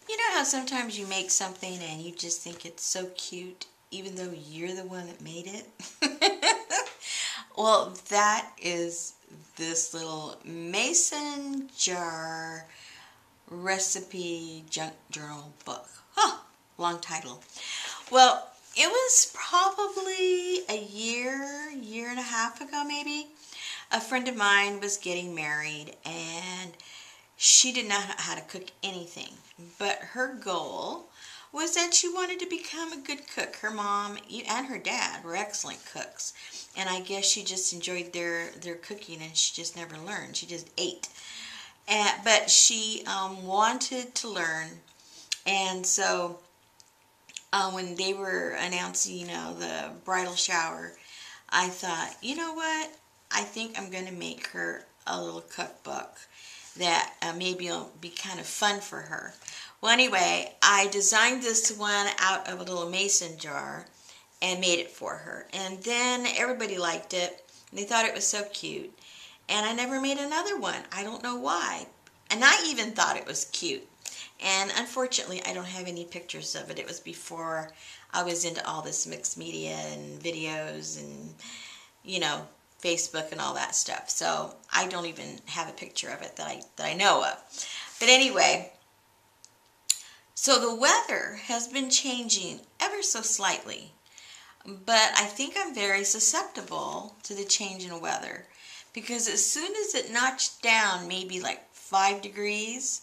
You know how sometimes you make something and you just think it's so cute, even though you're the one that made it? Well, that is this little mason jar recipe junk journal book. Huh, long title. Well, it was probably a year and a half ago maybe. A friend of mine was getting married and she did not know how to cook anything, but her goal was that she wanted to become a good cook. Her mom and her dad were excellent cooks, and I guess she just enjoyed their cooking and she just never learned. She just ate. But she wanted to learn, and so when they were announcing, the bridal shower, I thought, you know what? I think I'm going to make her a little cookbook that maybe will be kind of fun for her. Well, anyway, I designed this one out of a little mason jar and made it for her. And then everybody liked it, and they thought it was so cute. And I never made another one. I don't know why. And I even thought it was cute. And unfortunately, I don't have any pictures of it. It was before I was into all this mixed media and videos and, Facebook and all that stuff. So I don't even have a picture of it that I know of. But anyway, so the weather has been changing ever so slightly. But I think I'm very susceptible to the change in weather, because as soon as it notched down maybe like 5 degrees,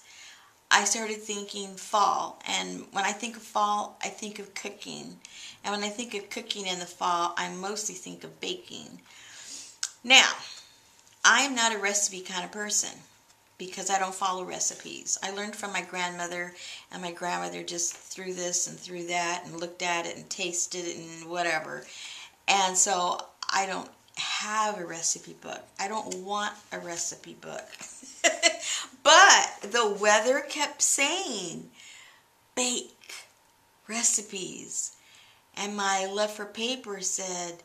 I started thinking fall. And when I think of fall, I think of cooking. And when I think of cooking in the fall, I mostly think of baking. Now, I am not a recipe kind of person because I don't follow recipes. I learned from my grandmother, and my grandmother just threw this and threw that and looked at it and tasted it and whatever. And so I don't have a recipe book. I don't want a recipe book. But the weather kept saying, bake recipes. And my love for paper said,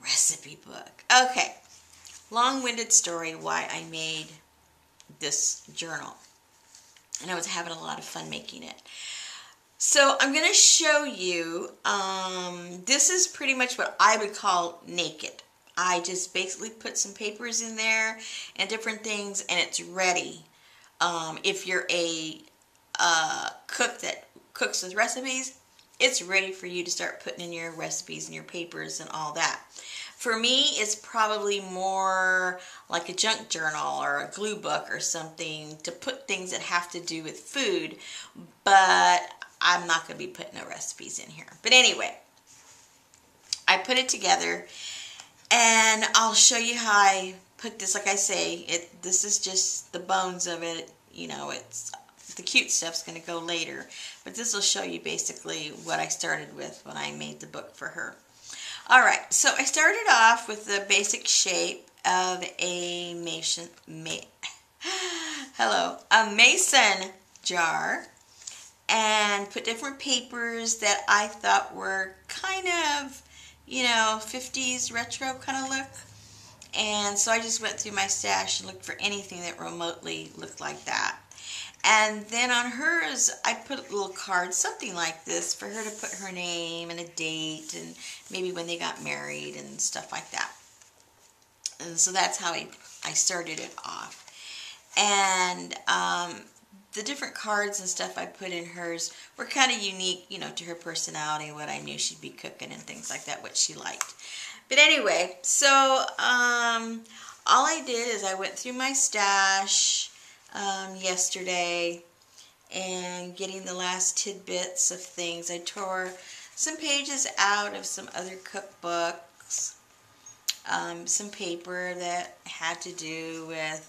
recipe book. Okay, long-winded story why I made this journal. And I was having a lot of fun making it. So I'm going to show you, this is pretty much what I would call naked. I just basically put some papers in there and different things, and it's ready. If you're a cook that cooks with recipes, it's ready for you to start putting in your recipes and your papers and all that. For me, it's probably more like a junk journal or a glue book or something to put things that have to do with food, but I'm not going to be putting no recipes in here. But anyway, I put it together, and I'll show you how I put this. Like I say, this is just the bones of it. It's the cute stuff's going to go later, but this will show you basically what I started with when I made the book for her. All right, so I started off with the basic shape of a mason jar, and put different papers that I thought were kind of, 50s retro kind of look. And so I just went through my stash and looked for anything that remotely looked like that. And then on hers, I put a little card, something like this, for her to put her name and a date and maybe when they got married and stuff like that. And so that's how I started it off. And the different cards and stuff I put in hers were kind of unique, to her personality, what I knew she'd be cooking and things like that, what she liked. But anyway, so all I did is I went through my stash yesterday and getting the last tidbits of things. I tore some pages out of some other cookbooks, some paper that had to do with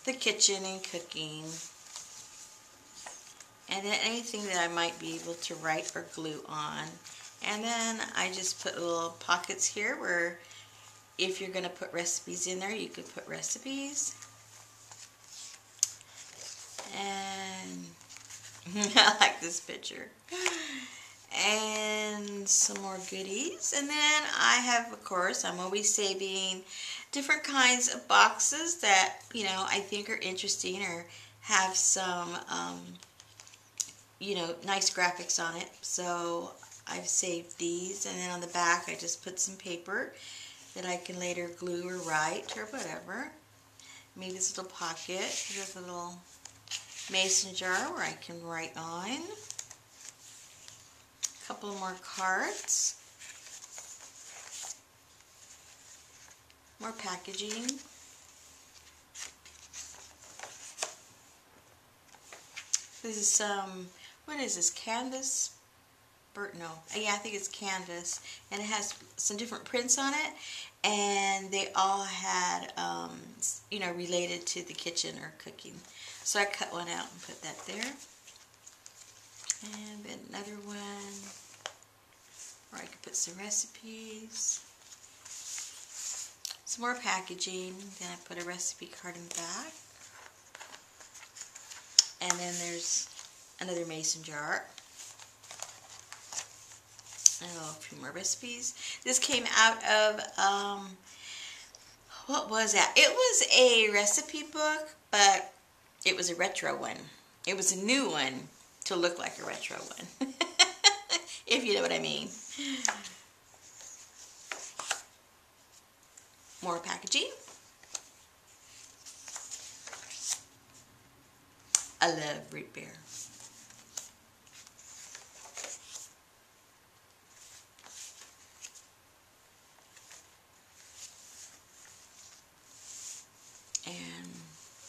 the kitchen and cooking, and then anything that I might be able to write or glue on. And then I just put little pockets here where if you're going to put recipes in there, you could put recipes. And I like this picture. And some more goodies. And then I have, of course, I'm always saving different kinds of boxes that, I think are interesting or have some you know, nice graphics on it. So I've saved these, and then on the back I just put some paper that I can later glue or write or whatever. Made this little pocket. Here's a little mason jar where I can write on. A couple more cards. More packaging. This is some, what is this, canvas? No, yeah, I think it's canvas, and it has some different prints on it, and they all had, you know, related to the kitchen or cooking. So I cut one out and put that there. And then another one where I could put some recipes. Some more packaging. Then I put a recipe card in the back. And then there's another mason jar. Oh, a few more recipes. This came out of, what was that? It was a recipe book, but it was a retro one. It was a new one to look like a retro one. If you know what I mean. More packaging. I love root beer. And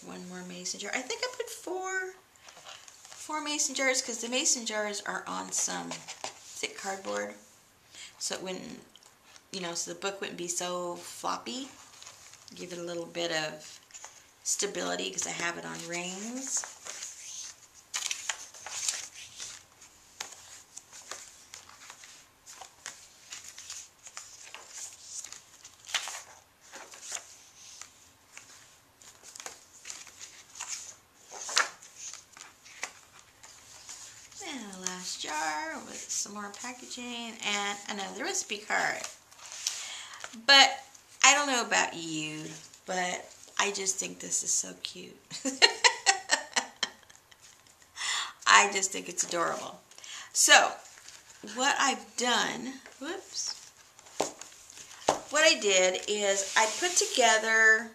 one more mason jar. I think I put four mason jars because the mason jars are on some thick cardboard, so it wouldn't, you know, so the book wouldn't be so floppy. Give it a little bit of stability because I have it on rings. And a last jar with some more packaging and another recipe card. But I don't know about you, but I just think this is so cute. I just think it's adorable. So, what I've done, whoops, what I did is I put together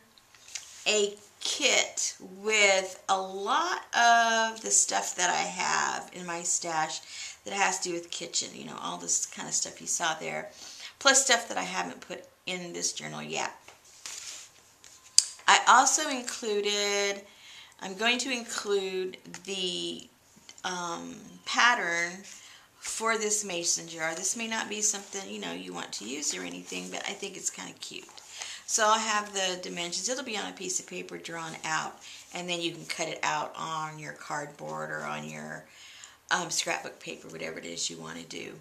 a kit with a lot of the stuff that I have in my stash that has to do with kitchen, you know, all this kind of stuff you saw there, plus stuff that I haven't put in this journal yet. I also included, I'm going to include the pattern for this mason jar. This may not be something, you know, you want to use or anything, but I think it's kind of cute. So I'll have the dimensions. It'll be on a piece of paper drawn out, and then you can cut it out on your cardboard or on your scrapbook paper, whatever it is you want to do.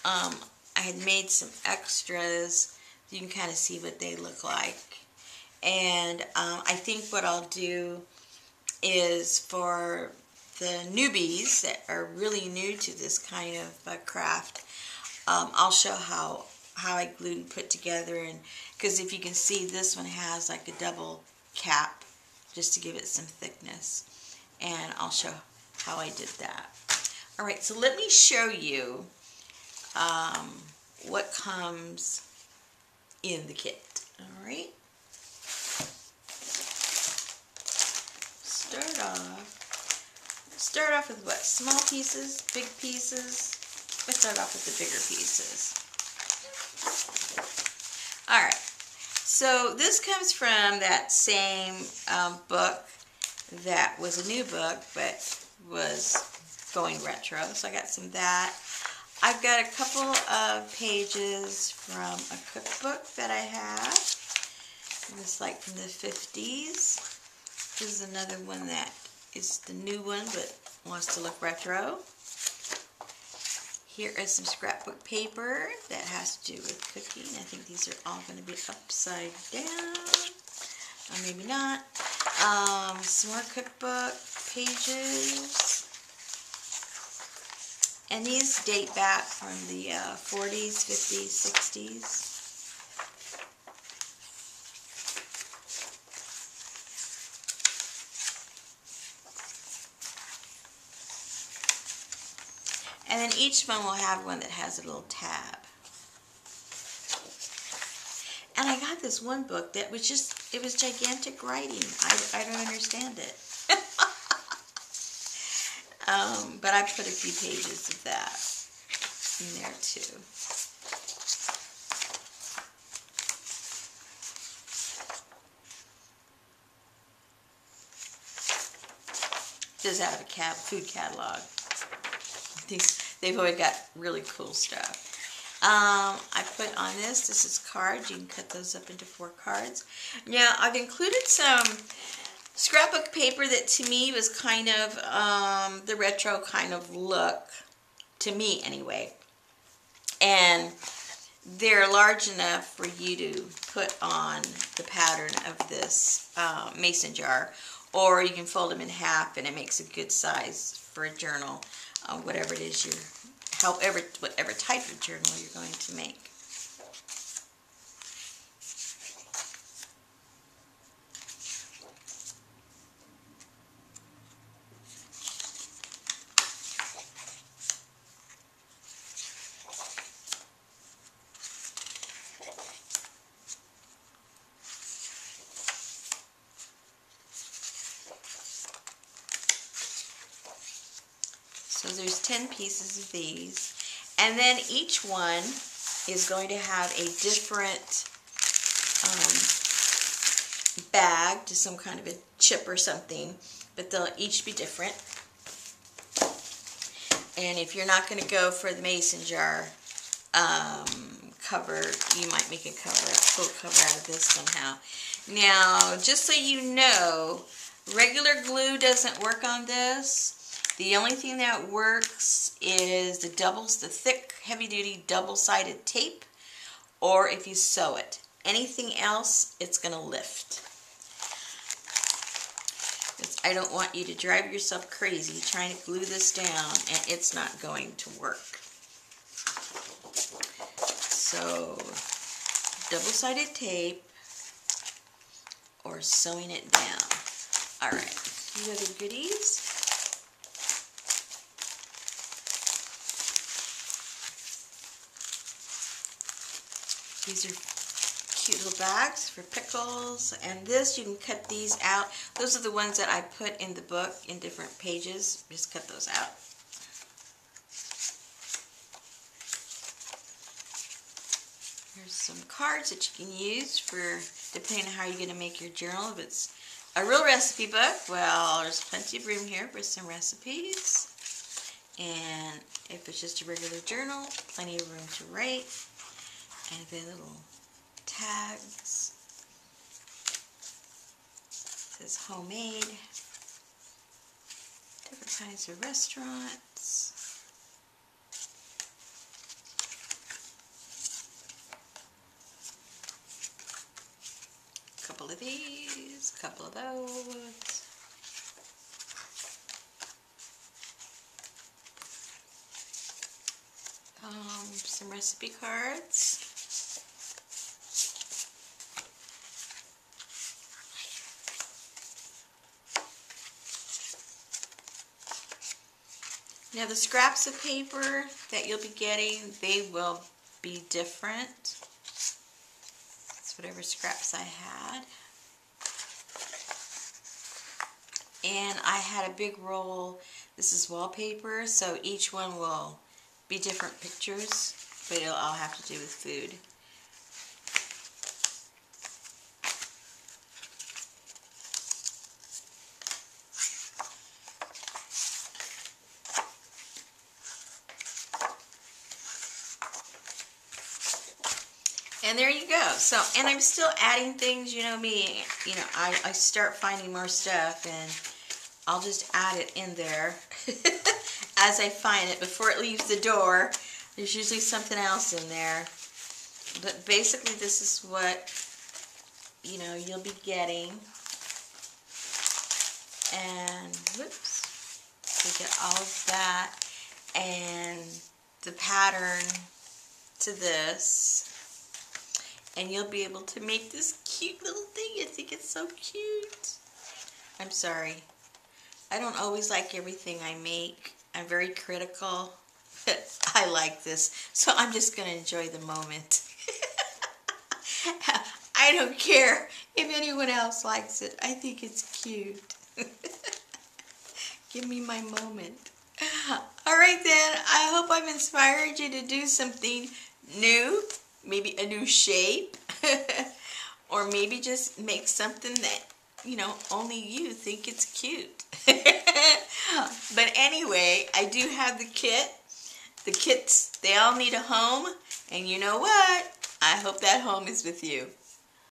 I had made some extras. You can kind of see what they look like. And I think what I'll do is for the newbies that are really new to this kind of craft, I'll show how I glued and put together, and because if you can see, this one has like a double cap just to give it some thickness, and I'll show how I did that. Alright, so let me show you what comes in the kit. Alright, start off with what? Small pieces, big pieces. Let's start off with the bigger pieces. Alright, so this comes from that same book that was a new book but was going retro, so I got some of that. I've got a couple of pages from a cookbook that I have. It's like from the 50s. This is another one that is the new one but wants to look retro. Here is some scrapbook paper that has to do with cooking. I think these are all going to be upside down. Or maybe not. Some more cookbook pages. And these date back from the 40s, 50s, 60s. And then each one will have one that has a little tab. And I got this one book that was just, it was gigantic writing. I don't understand it. But I put a few pages of that in there too. Does have a food catalog. They've always got really cool stuff. I put on this is cards. You can cut those up into 4 cards. Now, I've included some scrapbook paper that to me was kind of the retro kind of look, to me anyway. And they're large enough for you to put on the pattern of this mason jar, or you can fold them in half and it makes a good size for a journal, whatever it is whatever type of journal you're going to make. So there's 10 pieces of these, and then each one is going to have a different bag to some kind of a chip or something, but they'll each be different. And if you're not going to go for the mason jar cover, you might make a full cover out of this somehow. Now, just so you know, regular glue doesn't work on this. The only thing that works is the thick, heavy-duty, double-sided tape, or if you sew it. Anything else, it's going to lift. I don't want you to drive yourself crazy trying to glue this down, and it's not going to work. So, double-sided tape, or sewing it down. Alright, these are the goodies. These are cute little bags for pickles, and this, you can cut these out. Those are the ones that I put in the book in different pages. Just cut those out. Here's some cards that you can use for, depending on how you're going to make your journal. If it's a real recipe book, well, there's plenty of room here for some recipes. And if it's just a regular journal, plenty of room to write. And then little tags. It says homemade. Different kinds of restaurants. A couple of these, a couple of those. Some recipe cards. Now the scraps of paper that you'll be getting, they will be different. It's whatever scraps I had. And I had a big roll, this is wallpaper, so each one will be different pictures, but it'll all have to do with food. And there you go. So, and I'm still adding things, you know me, I start finding more stuff and I'll just add it in there as I find it. Before it leaves the door, there's usually something else in there. But basically this is what, you'll be getting. And, whoops, so get all of that and the pattern to this. And you'll be able to make this cute little thing. I think it's so cute. I'm sorry. I don't always like everything I make. I'm very critical. I like this, so I'm just going to enjoy the moment. I don't care if anyone else likes it. I think it's cute. Give me my moment. All right then, I hope I've inspired you to do something new, maybe a new shape, or maybe just make something that, you know, only you think it's cute. But anyway, I do have the kit. The kits, they all need a home, and you know what? I hope that home is with you.